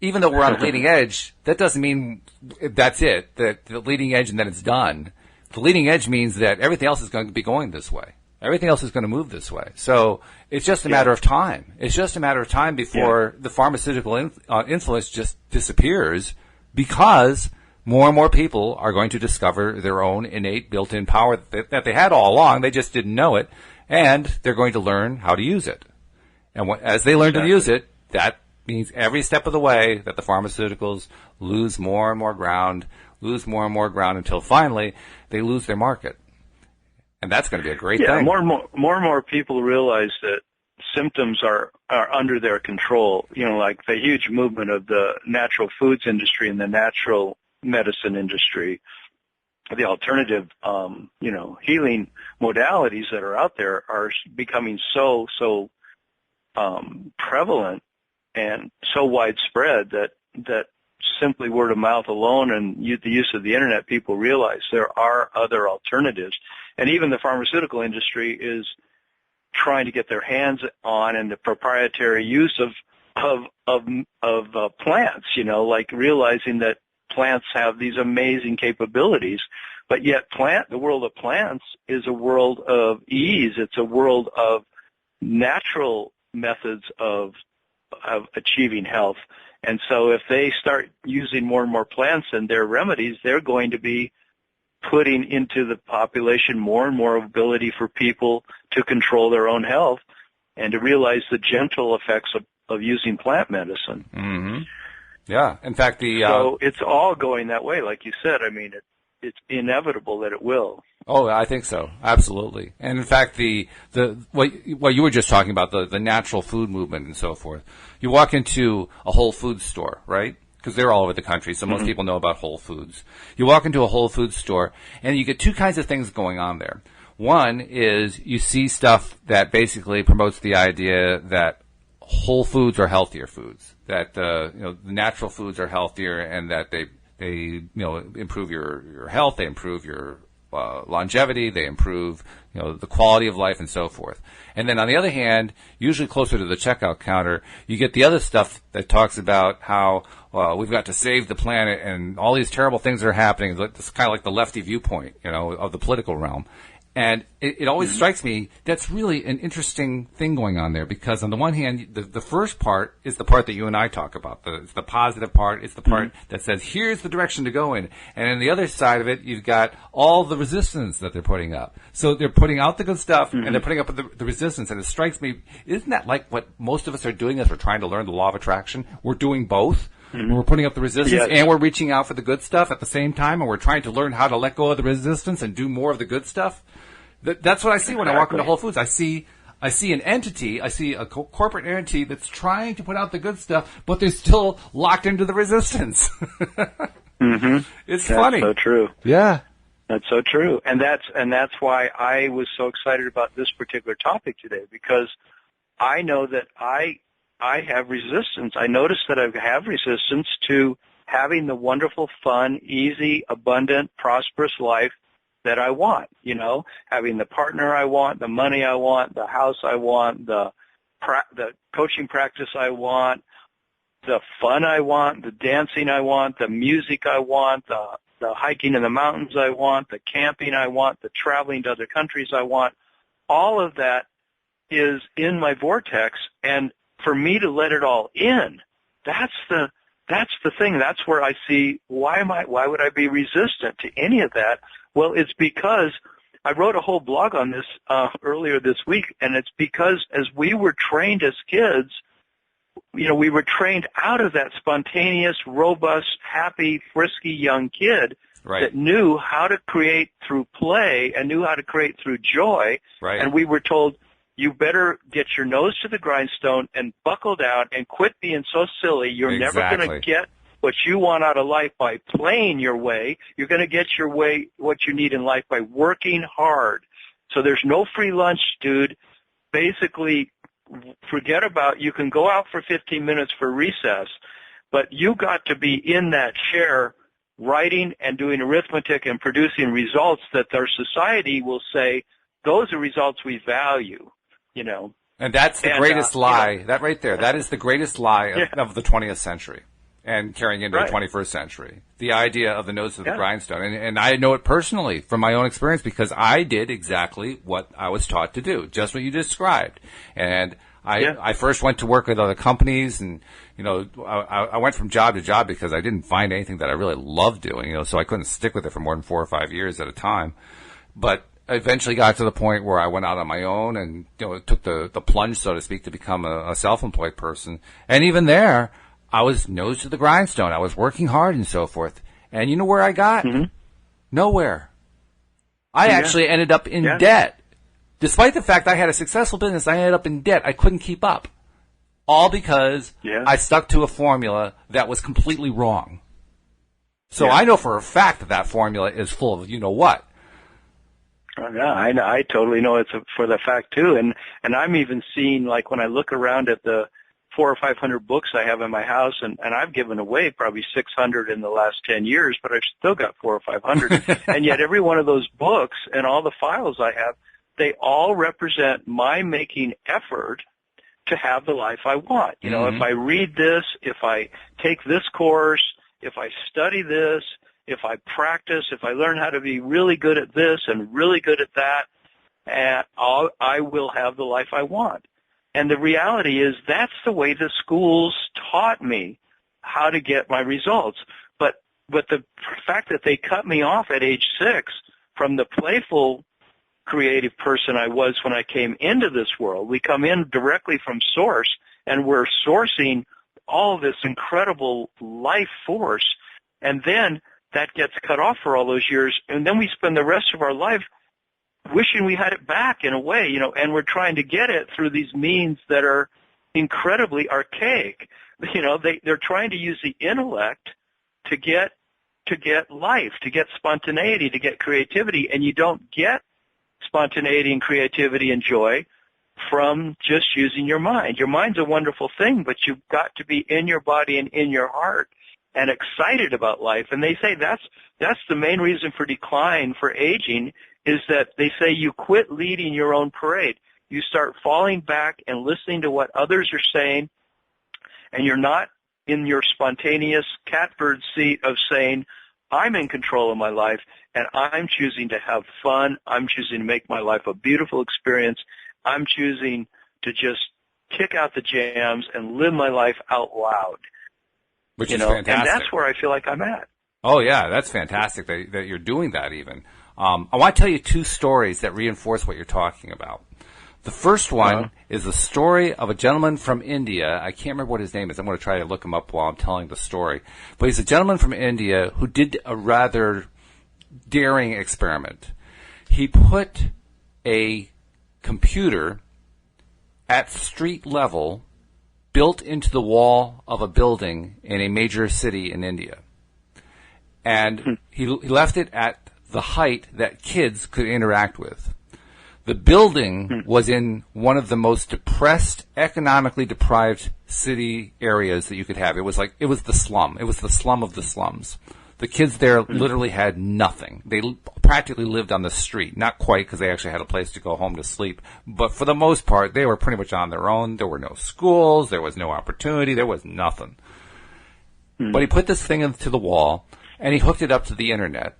Speaker 1: even though we're on the leading edge, that doesn't mean that's it. That the leading edge and then it's done. The leading edge means that everything else is going to be going this way. Everything else is going to move this way. So it's just a matter of time. It's just a matter of time before the pharmaceutical influence just disappears, because more and more people are going to discover their own innate built-in power that they had all along. They just didn't know it, and they're going to learn how to use it. And as they learn to use it, that means every step of the way that the pharmaceuticals lose more and more ground until finally they lose their market. And that's going to be a great thing.
Speaker 2: More and more people realize that symptoms are under their control. You know, like the huge movement of the natural foods industry and the natural medicine industry, the alternative, healing modalities that are out there are becoming so prevalent and so widespread that simply word of mouth alone and the use of the internet, people realize there are other alternatives. And even the pharmaceutical industry is trying to get their hands on and the proprietary use of plants, like realizing that plants have these amazing capabilities, but yet the world of plants is a world of ease. It's a world of natural methods of achieving health. And so if they start using more and more plants and their remedies, they're going to be putting into the population more and more ability for people to control their own health and to realize the gentle effects of using plant medicine.
Speaker 1: Mm-hmm. Yeah. In fact,
Speaker 2: so it's all going that way, like you said. I mean, it's inevitable that it will.
Speaker 1: Oh, I think so. Absolutely. And in fact, what you were just talking about, the natural food movement and so forth. You walk into a Whole Foods store, right? Because they're all over the country, so most people know about Whole Foods. You walk into a Whole Foods store, and you get two kinds of things going on there. One is you see stuff that basically promotes the idea that whole foods are healthier foods, that the natural foods are healthier, and that they improve your health, they improve your longevity, they improve the quality of life and so forth. And then on the other hand, usually closer to the checkout counter, you get the other stuff that talks about how we've got to save the planet and all these terrible things are happening. It's kind of like the lefty viewpoint, of the political realm. And it always strikes me that's really an interesting thing going on there, because on the one hand, the first part is the part that you and I talk about. It's the positive part. It's the part that says, here's the direction to go in. And on the other side of it, you've got all the resistance that they're putting up. So they're putting out the good stuff, and they're putting up the resistance. And it strikes me, isn't that like what most of us are doing as we're trying to learn the law of attraction? We're doing both. We're putting up the resistance, and we're reaching out for the good stuff at the same time, and we're trying to learn how to let go of the resistance and do more of the good stuff. That's what I see when I walk into Whole Foods. I see an entity, I see a corporate entity that's trying to put out the good stuff, but they're still locked into the resistance. It's funny.
Speaker 2: That's so true.
Speaker 1: Yeah.
Speaker 2: That's so true. And that's why I was so excited about this particular topic today, because I know that I have resistance. I notice that I have resistance to having the wonderful, fun, easy, abundant, prosperous life that I want, having the partner I want, the money I want, the house I want, the coaching practice I want, the fun I want, the dancing I want, the music I want, the hiking in the mountains I want, the camping I want, the traveling to other countries I want. All of that is in my vortex, and for me to let it all in, that's the thing. That's where I see why would I be resistant to any of that? Well, it's because I wrote a whole blog on this earlier this week, and it's because as we were trained as kids, we were trained out of that spontaneous, robust, happy, frisky young kid that knew how to create through play and knew how to create through joy.
Speaker 1: Right.
Speaker 2: And we were told, you better get your nose to the grindstone and buckle down and quit being so silly. You're never going to get what you want out of life by playing your way. You're going to get your way, what you need in life, by working hard. So there's no free lunch, dude. Basically, forget about, you can go out for 15 minutes for recess, but you got to be in that chair writing and doing arithmetic and producing results that our society will say, those are results we value,
Speaker 1: And that's the greatest lie. That right there, that is the greatest lie of the 20th century and carrying into the 21st century. The idea of the nose of the grindstone. And I know it personally from my own experience because I did exactly what I was taught to do, just what you described. And I first went to work with other companies and, I went from job to job because I didn't find anything that I really loved doing, so I couldn't stick with it for more than 4 or 5 years at a time. But I eventually got to the point where I went out on my own and, took the plunge, so to speak, to become a self-employed person. And even there, I was nose to the grindstone. I was working hard and so forth. And you know where I got? Mm-hmm. Nowhere. I actually ended up in debt. Despite the fact I had a successful business, I ended up in debt. I couldn't keep up. All because I stuck to a formula that was completely wrong. So I know for a fact that that formula is full of you-know-what.
Speaker 2: Yeah, I totally know it's for the fact too, and I'm even seeing, like, when I look around at the 400 or 500 books I have in my house, and I've given away probably 600 in the last 10 years, but I've still got 400 or 500, and yet every one of those books and all the files I have, they all represent my making effort to have the life I want. If I read this, if I take this course, if I study this, if I practice, if I learn how to be really good at this and really good at that, I will have the life I want. And the reality is that's the way the schools taught me how to get my results. But the fact that they cut me off at age 6 from the playful, creative person I was when I came into this world, we come in directly from source, and we're sourcing all this incredible life force, and then that gets cut off for all those years, and then we spend the rest of our life wishing we had it back in a way, and we're trying to get it through these means that are incredibly archaic. They're trying to use the intellect to get life, to get spontaneity, to get creativity, and you don't get spontaneity and creativity and joy from just using your mind. Your mind's a wonderful thing, but you've got to be in your body and in your heart and excited about life. And they say that's the main reason for decline, for aging, is that they say you quit leading your own parade. You start falling back and listening to what others are saying, and you're not in your spontaneous catbird seat of saying, I'm in control of my life, and I'm choosing to have fun. I'm choosing to make my life a beautiful experience. I'm choosing to just kick out the jams and live my life out loud.
Speaker 1: Which is fantastic.
Speaker 2: And that's where I feel like I'm at.
Speaker 1: Oh, yeah, that's fantastic that you're doing that even. I want to tell you 2 stories that reinforce what you're talking about. The first one is the story of a gentleman from India. I can't remember what his name is. I'm going to try to look him up while I'm telling the story. But he's a gentleman from India who did a rather daring experiment. He put a computer at street level built into the wall of a building in a major city in India. And he left it at the height that kids could interact with. The building was in one of the most depressed, economically deprived city areas that you could have. It was the slum. It was the slum of the slums. The kids there literally had nothing. They practically lived on the street. Not quite, because they actually had a place to go home to sleep. But for the most part, they were pretty much on their own. There were no schools. There was no opportunity. There was nothing. But he put this thing into the wall, and he hooked it up to the internet.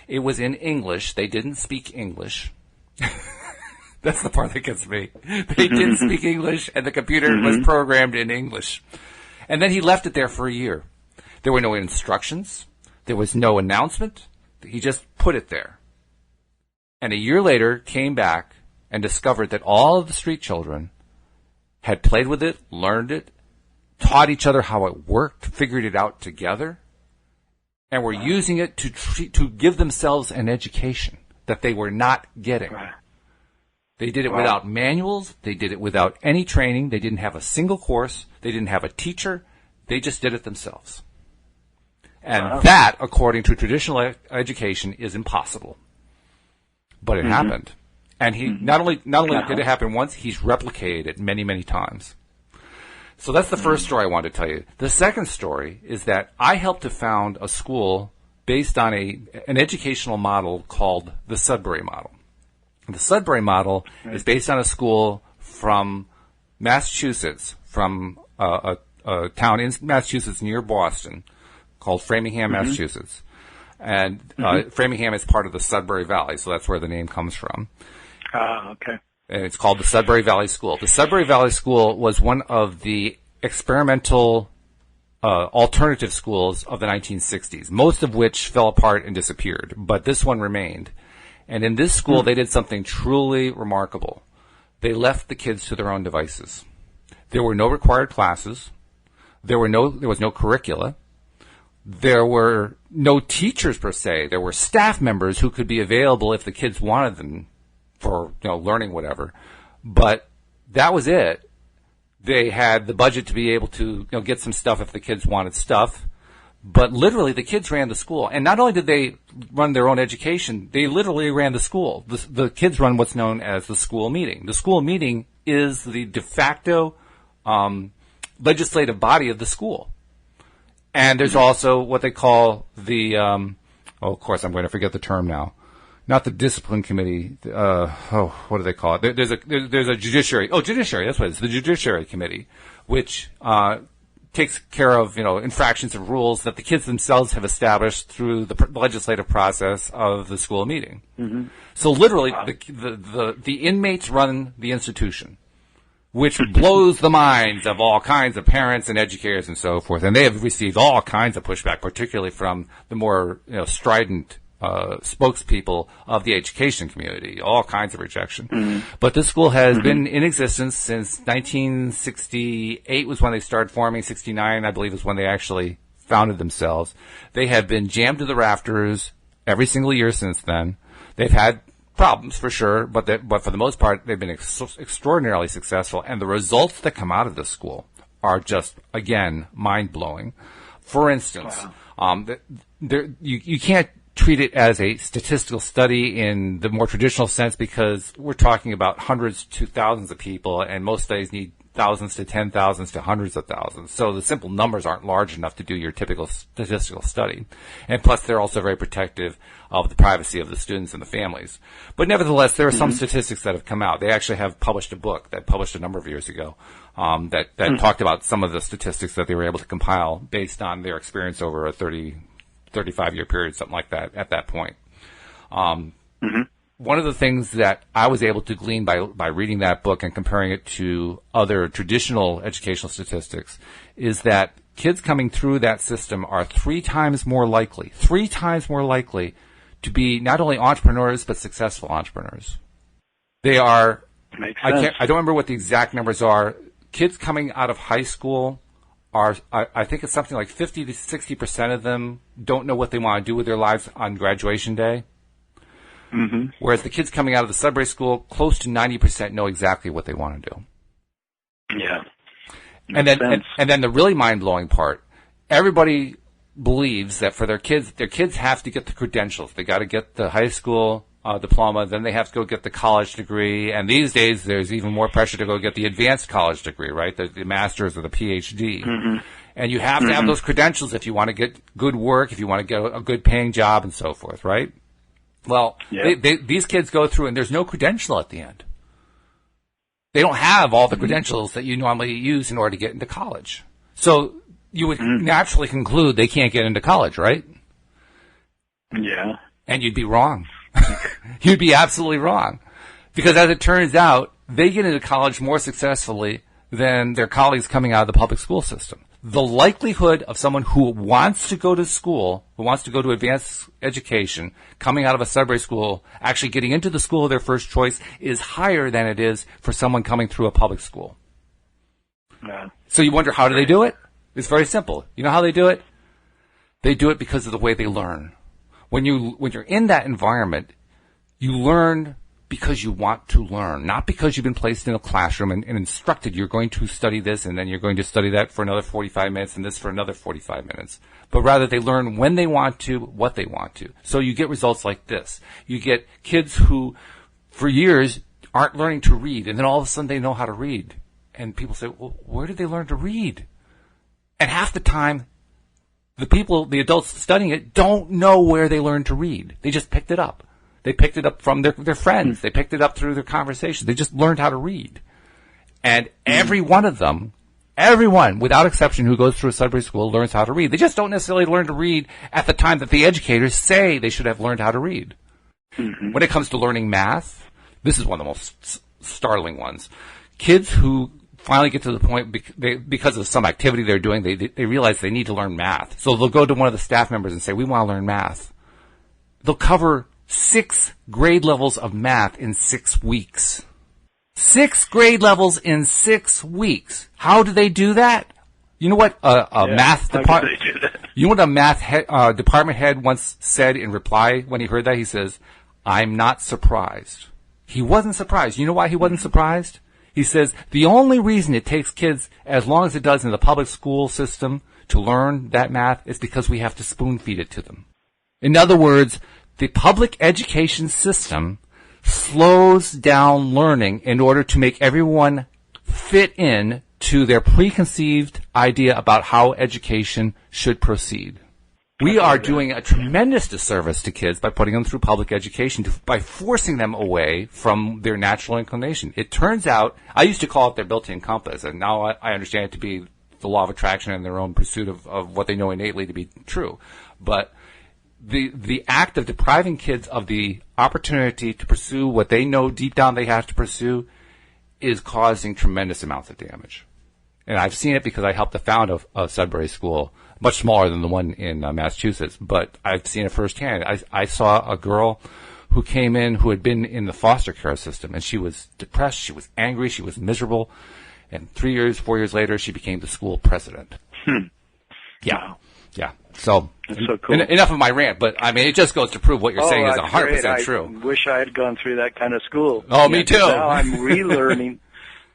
Speaker 1: It was in English. They didn't speak English. That's the part that gets me. They didn't speak English, and the computer was programmed in English. And then he left it there for a year. There were no instructions. There was no announcement. He just put it there. And a year later came back and discovered that all of the street children had played with it, learned it, taught each other how it worked, figured it out together, and were using it to give themselves an education that they were not getting. They did it without manuals. They did it without any training. They didn't have a single course. They didn't have a teacher. They just did it themselves. And that, according to traditional education, is impossible. But it happened. And he not only did it happen once, he's replicated it many, many times. So that's the first story I wanted to tell you. The second story is that I helped to found a school based on an educational model called the Sudbury model. The Sudbury model is based on a school from Massachusetts, from a town in Massachusetts near Boston called Framingham, Massachusetts. And Framingham is part of the Sudbury Valley, so that's where the name comes from.
Speaker 2: Okay.
Speaker 1: And it's called the Sudbury Valley School. The Sudbury Valley School was one of the experimental alternative schools of the 1960s, most of which fell apart and disappeared, but this one remained. And in this school, they did something truly remarkable. They left the kids to their own devices. There were no required classes. There was no curricula. There were no teachers per se. There were staff members who could be available if the kids wanted them for, learning whatever. But that was it. They had the budget to be able to, get some stuff if the kids wanted stuff. But literally, the kids ran the school. And not only did they run their own education, they literally ran the school. The kids run what's known as the school meeting. The school meeting is the de facto legislative body of the school. And there's also what they call the, of course, I'm going to forget the term now. Not the discipline committee. What do they call it? There's a judiciary. Oh, judiciary. That's what it is. The judiciary committee, which takes care of infractions of rules that the kids themselves have established through the legislative process of the school meeting. So literally, the inmates run the institution, which blows the minds of all kinds of parents and educators and so forth. And they have received all kinds of pushback, particularly from the more strident spokespeople of the education community, all kinds of rejection. But this school has been in existence since 1968 was when they started forming. 69, I believe, is when they actually founded themselves. They have been jammed to the rafters every single year since then. They've had problems for sure, but for the most part, they've been extraordinarily successful. And the results that come out of this school are just, again, mind-blowing. For instance, you can't treat it as a statistical study in the more traditional sense because we're talking about hundreds to thousands of people, and most studies need thousands to 10,000s to hundreds of thousands. So the simple numbers aren't large enough to do your typical statistical study. And plus, they're also very protective of the privacy of the students and the families. But nevertheless, there are some statistics that have come out. They actually have published a book that published a number of years ago that talked about some of the statistics that they were able to compile based on their experience over a 35-year period, something like that, at that point. One of the things that I was able to glean by reading that book and comparing it to other traditional educational statistics is that kids coming through that system are 3 times more likely to be not only entrepreneurs, but successful entrepreneurs. They are, I don't remember what the exact numbers are. Kids coming out of high school are, I think it's something like 50 to 60% of them don't know what they want to do with their lives on graduation day. Whereas the kids coming out of the Sudbury School, close to 90% know exactly what they want to do.
Speaker 2: Yeah.
Speaker 1: And then the really mind-blowing part, everybody believes that for their kids have to get the credentials. They got to get the high school diploma, then they have to go get the college degree. And these days, there's even more pressure to go get the advanced college degree, right? The master's or the PhD. And you have to have those credentials if you want to get good work, if you want to get a good paying job and so forth, right? Well, these kids go through and there's no credential at the end. They don't have all the credentials that you normally use in order to get into college. So you would naturally conclude they can't get into college, right?
Speaker 2: Yeah.
Speaker 1: And you'd be wrong. You'd be absolutely wrong. Because as it turns out, they get into college more successfully than their colleagues coming out of the public school system. the likelihood of someone who wants to go to school, who wants to go to advanced education, coming out of a Sudbury school, actually getting into the school of their first choice is higher than it is for someone coming through a public school.
Speaker 2: Yeah.
Speaker 1: So you wonder, how do they do it? It's very simple. You know how they do it? They do it because of the way they learn. When you're in that environment, you learn because you want to learn, not because you've been placed in a classroom and instructed you're going to study this and then you're going to study that for another 45 minutes and this for another 45 minutes. But rather they learn when they want to, what they want to. So you get results like this. You get kids who, for years, aren't learning to read, and then all of a sudden they know how to read. And people say, well, where did they learn to read? And half the time, the adults studying it, don't know where they learned to read. They just picked it up. They picked it up from their friends. They picked it up through their conversations. They just learned how to read. And every one of them, everyone, without exception, who goes through a Sudbury school learns how to read. They just don't necessarily learn to read at the time that the educators say they should have learned how to read. Mm-hmm. When it comes to learning math, this is one of the most startling ones. Kids who finally get to the point, because of some activity they're doing, they realize they need to learn math. So they'll go to one of the staff members and say, we want to learn math. They'll cover 6 grade levels of math in 6 weeks. 6 grade levels in 6 weeks. How do they do that? You know what math department? You know what a math department head once said in reply when he heard that? He says, "I'm not surprised." He wasn't surprised. You know why he wasn't surprised? He says the only reason it takes kids as long as it does in the public school system to learn that math is because we have to spoon feed it to them. In other words, the public education system slows down learning in order to make everyone fit in to their preconceived idea about how education should proceed. We are doing a tremendous disservice to kids by putting them through public education, by forcing them away from their natural inclination. It turns out, I used to call it their built-in compass, and now I understand it to be the law of attraction and their own pursuit of what they know innately to be true. But the act of depriving kids of the opportunity to pursue what they know deep down they have to pursue is causing tremendous amounts of damage. And I've seen it because I helped the found of Sudbury School, much smaller than the one in Massachusetts, but I've seen it firsthand. I saw a girl who came in who had been in the foster care system, and she was depressed, she was angry, she was miserable, and 4 years later, she became the school president. Yeah. Wow. Yeah. So,
Speaker 2: so cool.
Speaker 1: Enough of my rant, but I mean, it just goes to prove what you're saying is 100% true.
Speaker 2: I wish I had gone through that kind of school.
Speaker 1: Oh, me too.
Speaker 2: Now I'm relearning.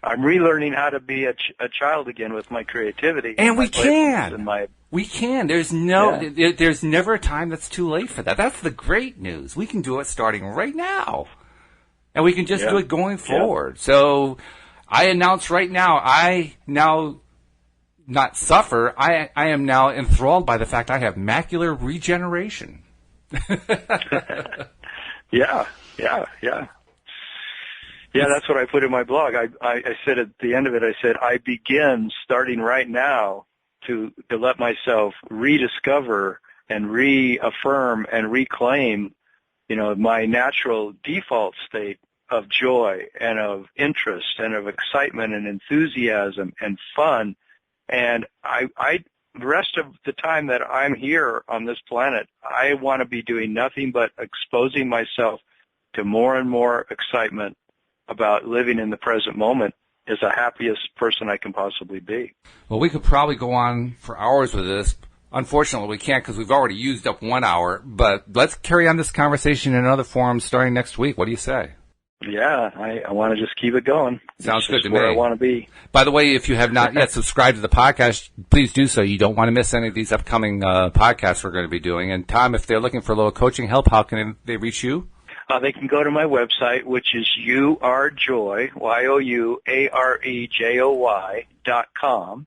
Speaker 2: I'm relearning how to be a child again with my creativity.
Speaker 1: And we can. We can. There's never a time that's too late for that. That's the great news. We can do it starting right now. And we can just do it going forward. Yeah. So I announce right now, I now not suffer. I am now enthralled by the fact I have macular regeneration.
Speaker 2: Yeah, that's what I put in my blog. I said at the end of it, I said, I begin starting right now to let myself rediscover and reaffirm and reclaim, my natural default state of joy and of interest and of excitement and enthusiasm and fun. And the rest of the time that I'm here on this planet, I want to be doing nothing but exposing myself to more and more excitement about living in the present moment as the happiest person I can possibly be.
Speaker 1: Well, we could probably go on for hours with this. Unfortunately, we can't because we've already used up 1 hour, but let's carry on this conversation in another forum starting next week. What do you say?
Speaker 2: Yeah, I want to just keep it going.
Speaker 1: Sounds good to me.
Speaker 2: Where I want to be.
Speaker 1: By the way, if you have not yet subscribed to the podcast, please do so. You don't want to miss any of these upcoming podcasts we're going to be doing. And Tom, if they're looking for a little coaching help, how can they reach you?
Speaker 2: They can go to my website, which is youarejoy, youarejoy.com.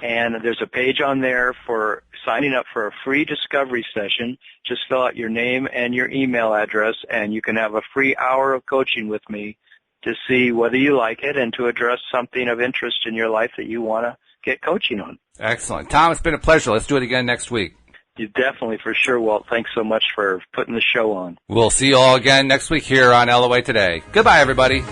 Speaker 2: And there's a page on there for signing up for a free discovery session. Just fill out your name and your email address, and you can have a free hour of coaching with me to see whether you like it and to address something of interest in your life that you want to get coaching on.
Speaker 1: Excellent. Tom, it's been a pleasure. Let's do it again next week.
Speaker 2: You definitely, for sure, Walt. Thanks so much for putting the show on.
Speaker 1: We'll see you all again next week here on LOA Today. Goodbye, everybody.